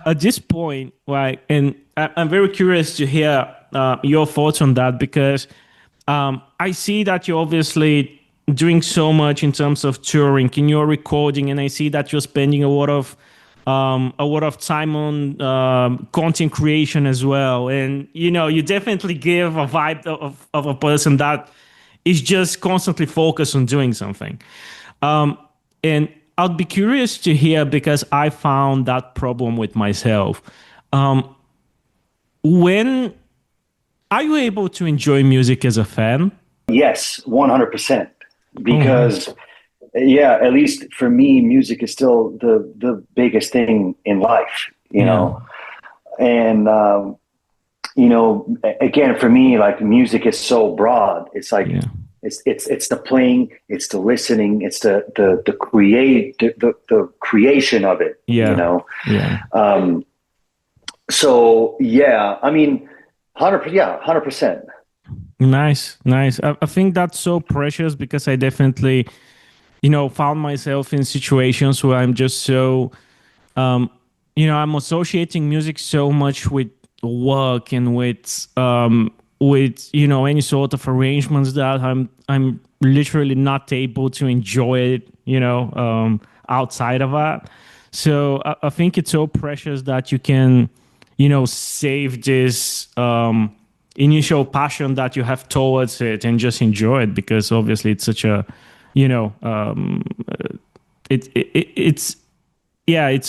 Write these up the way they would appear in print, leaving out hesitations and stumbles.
at this point, right, and I'm very curious to hear your thoughts on that because I see that you're obviously doing so much in terms of touring, in your recording, and I see that you're spending a lot of time on content creation as well. And you definitely give a vibe of a person that is just constantly focused on doing something. And I'd be curious to hear because I found that problem with myself. When are you able to enjoy music as a fan? Yes, 100%. Oh, nice. Because, yeah, at least for me, music is still the biggest thing in life, Yeah, And, again, for me, like music is so broad. It's like, yeah, it's the playing, it's the listening, it's the creation of it. yeah, yeah. Um, so yeah, I mean, 100%. Nice, nice. I think that's so precious because I definitely, found myself in situations where I'm just so, um, I'm associating music so much with work and with any sort of arrangements that I'm literally not able to enjoy it, outside of that. So I think it's so precious that you can, save this initial passion that you have towards it and just enjoy it because obviously it's such a, you know, it's yeah, it's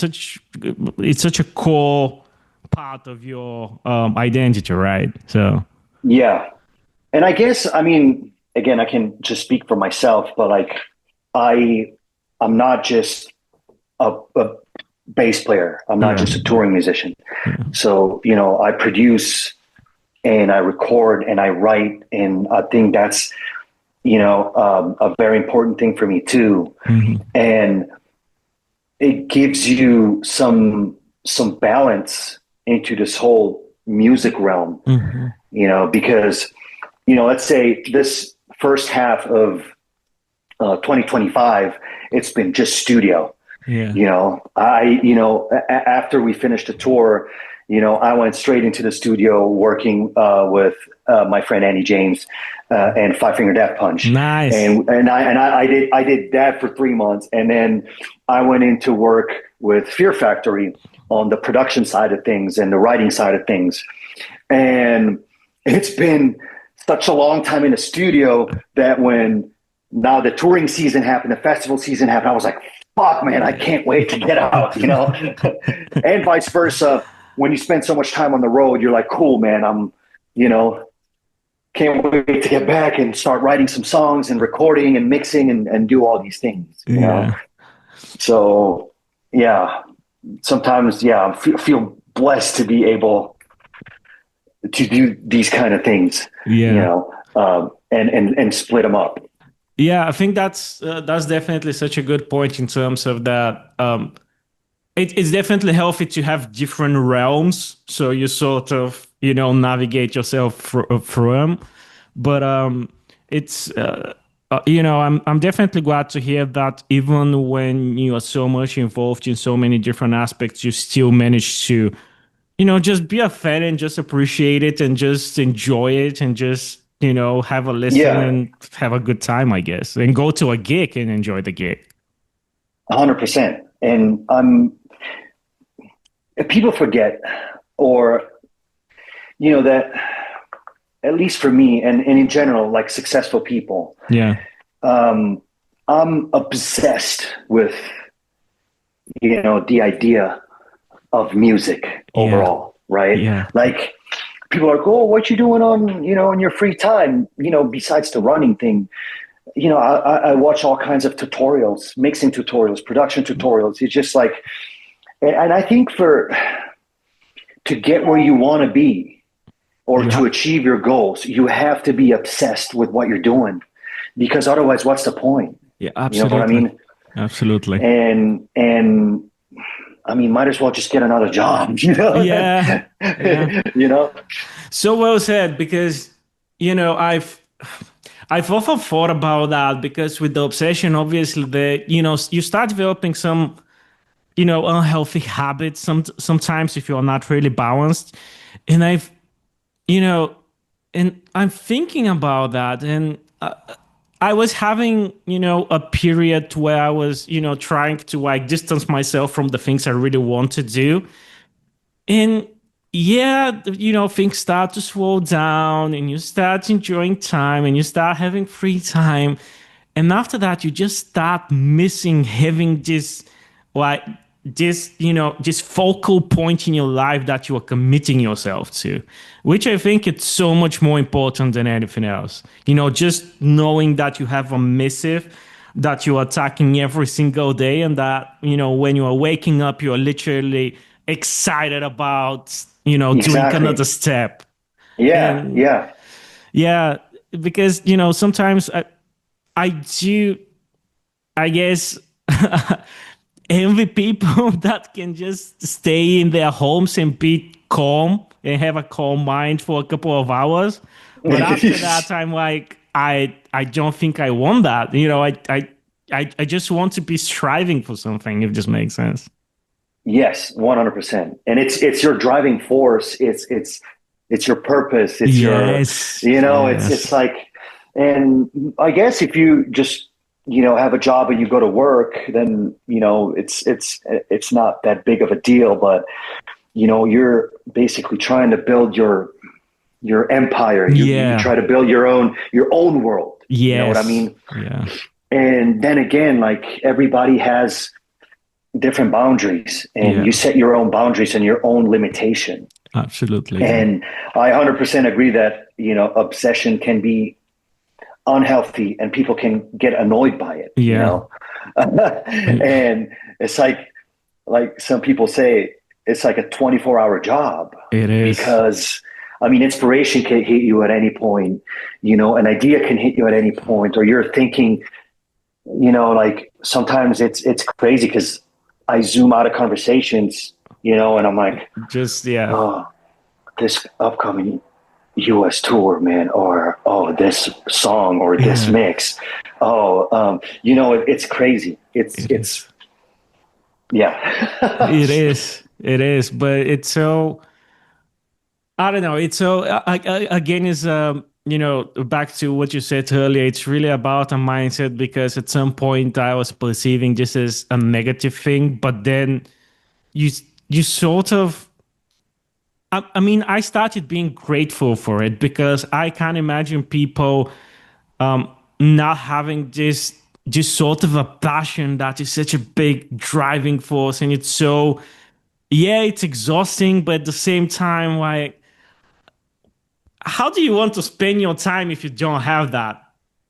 such a core part of your identity, right? So Yeah. And I guess, I mean, again, I can just speak for myself, but like I, I'm not just a bass player. I'm not yeah, just a touring musician. yeah, So, I produce and I record and I write. And I think that's, a very important thing for me too. hmm, And it gives you some balance into this whole music realm, hmm, because, let's say this first half of 2025, it's been just studio. yeah, After we finished the tour, I went straight into the studio working with my friend Andy James and Five Finger Death Punch, nice, and I did that for 3 months, and then I went into work with Fear Factory on the production side of things and the writing side of things, and it's been such a long time in the studio that when now the touring season happened, the festival season happened, I was like, fuck, man, I can't wait to get out. And vice versa. When you spend so much time on the road, you're like, cool, man, you know, can't wait to get back and start writing some songs and recording and mixing and do all these things. yeah, So, yeah, sometimes, yeah, I feel blessed to be able to do these kind of things, yeah. and split them up. Yeah, I think that's definitely such a good point in terms of that. It's definitely healthy to have different realms, so you sort of navigate yourself through them. But it's I'm definitely glad to hear that even when you are so much involved in so many different aspects, you still manage to just be a fan and just appreciate it and just enjoy it and just have a listen Yeah, and have a good time, I guess, and go to a gig and enjoy the gig. 100%. And people forget, or that at least for me and in general, like successful people, Yeah, um, I'm obsessed with the idea of music yeah, overall, right? yeah, Like people are like, oh, what you doing on in your free time? Besides the running thing, I watch all kinds of tutorials, mixing tutorials, production tutorials. It's just like, and I think to get where you want to be or you to have. achieve your goals, you have to be obsessed with what you're doing, because otherwise, what's the point? Yeah, You know what I absolutely, mean? absolutely. And I mean, might as well just get another job, Yeah, yeah. you know? So well said, because I've often thought about that because with the obsession, obviously, you start developing some unhealthy habits sometimes if you're not really balanced. And you know, and I'm thinking about that. And I was having, a period where I was, trying to like distance myself from the things I really want to do. And yeah, things start to slow down and you start enjoying time and you start having free time. And after that, you just start missing having like, this focal point in your life that you are committing yourself to, which I think it's so much more important than anything else. Just knowing that you have a missive that you are attacking every single day, and that, when you are waking up, you are literally excited about, doing Exactly. another step. Yeah. And Yeah. yeah, because, sometimes I do, I guess, envy people that can just stay in their homes and be calm and have a calm mind for a couple of hours. But after that, I'm like, I don't think I want that. I just want to be striving for something, if this makes sense. Yes, 100%. And it's your driving force. It's your purpose. It's your, Yes, it's yes, like, and I guess if you just, have a job and you go to work, then, it's not that big of a deal, but, you're basically trying to build your empire. You yeah, try to build your own world. You know what I yes, mean? yeah, And then again, like everybody has different boundaries and yeah, you set your own boundaries and your own limitation. absolutely, yeah, And I 100% agree that, obsession can be unhealthy and people can get annoyed by it, yeah, and it's like some people say, it's like a 24-hour job it is. because I mean, inspiration can hit you at any point, an idea can hit you at any point, or you're thinking, like sometimes it's crazy because I zoom out of conversations, and I'm like, Just yeah, oh, this upcoming US tour, man, or oh, this song or this yeah, mix. Oh, it's crazy. It's it it's is. yeah. It is. It is. But it's so, I don't know. It's so, again, is, back to what you said earlier. It's really about a mindset, because at some point I was perceiving this as a negative thing, but then you, you sort of, I mean, I started being grateful for it, because I can't imagine people not having this sort of a passion that is such a big driving force. And it's so, yeah, it's exhausting, but at the same time, like, how do you want to spend your time if you don't have that?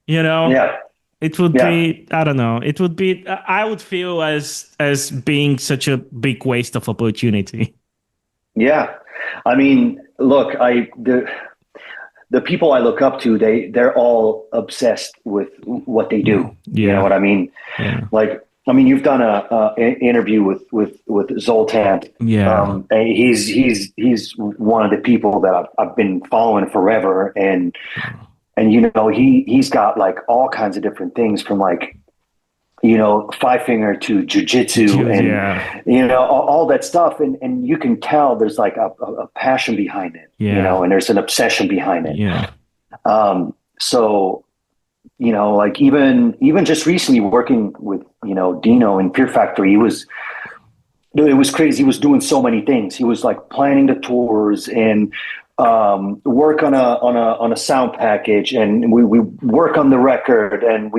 You know, Yeah, it would yeah, be, I don't know, it would be, I would feel as being such a big waste of opportunity. yeah. I mean, look, the people I look up to, they're all obsessed with what they do. You know Yeah, what I mean? yeah, Like, I mean, you've done an interview with Zoltan. yeah, And he's one of the people that I've been following forever, and he's got like all kinds of different things from like, five finger to jujitsu and yeah, all that stuff, and you can tell there's like a passion behind it, yeah, and there's an obsession behind it. yeah, So like even just recently working with Dino in Fear Factory, it was crazy. He was doing so many things. He was like planning the tours and work on a sound package, and we work on the record, and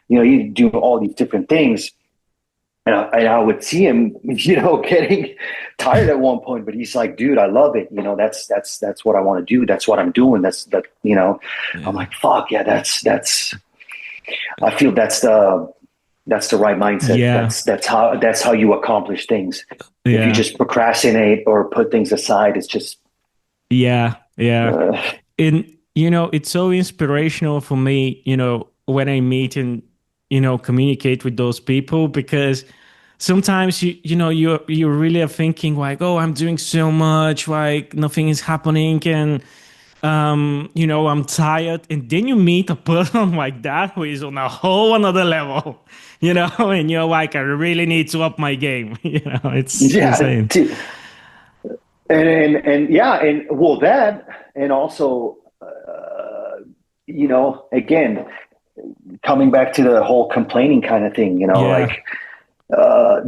you do all these different things. And I would see him, getting tired at one point, but he's like, dude, I love it. That's what I want to do. That's what I'm doing. I'm yeah, like, fuck yeah, I feel that's the right mindset. yeah, That's how you accomplish things. If you yeah, just procrastinate or put things aside, it's just yeah, yeah. uh, And it's so inspirational for me, when I meet and communicate with those people, because sometimes you really are thinking like, oh, I'm doing so much, like nothing is happening, and I'm tired. And then you meet a person like that who is on a whole another level, and you're like, I really need to up my game. It's Yeah, insane. and yeah, and well, that, and also, again, coming back to the whole complaining kind of thing, Yeah. like,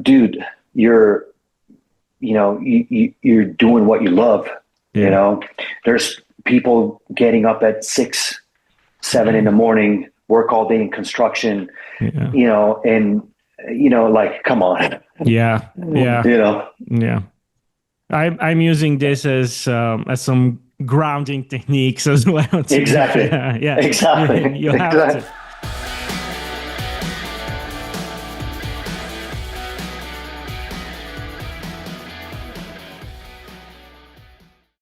dude, you're, you're doing what you love. Yeah. There's people getting up at 6, 7 in the morning, work all day in construction, Yeah. and like, come on, Yeah. Yeah. you know. Yeah. I'm using this as some grounding techniques as well. Exactly. Yeah. Yeah. Exactly. You have Exactly. to.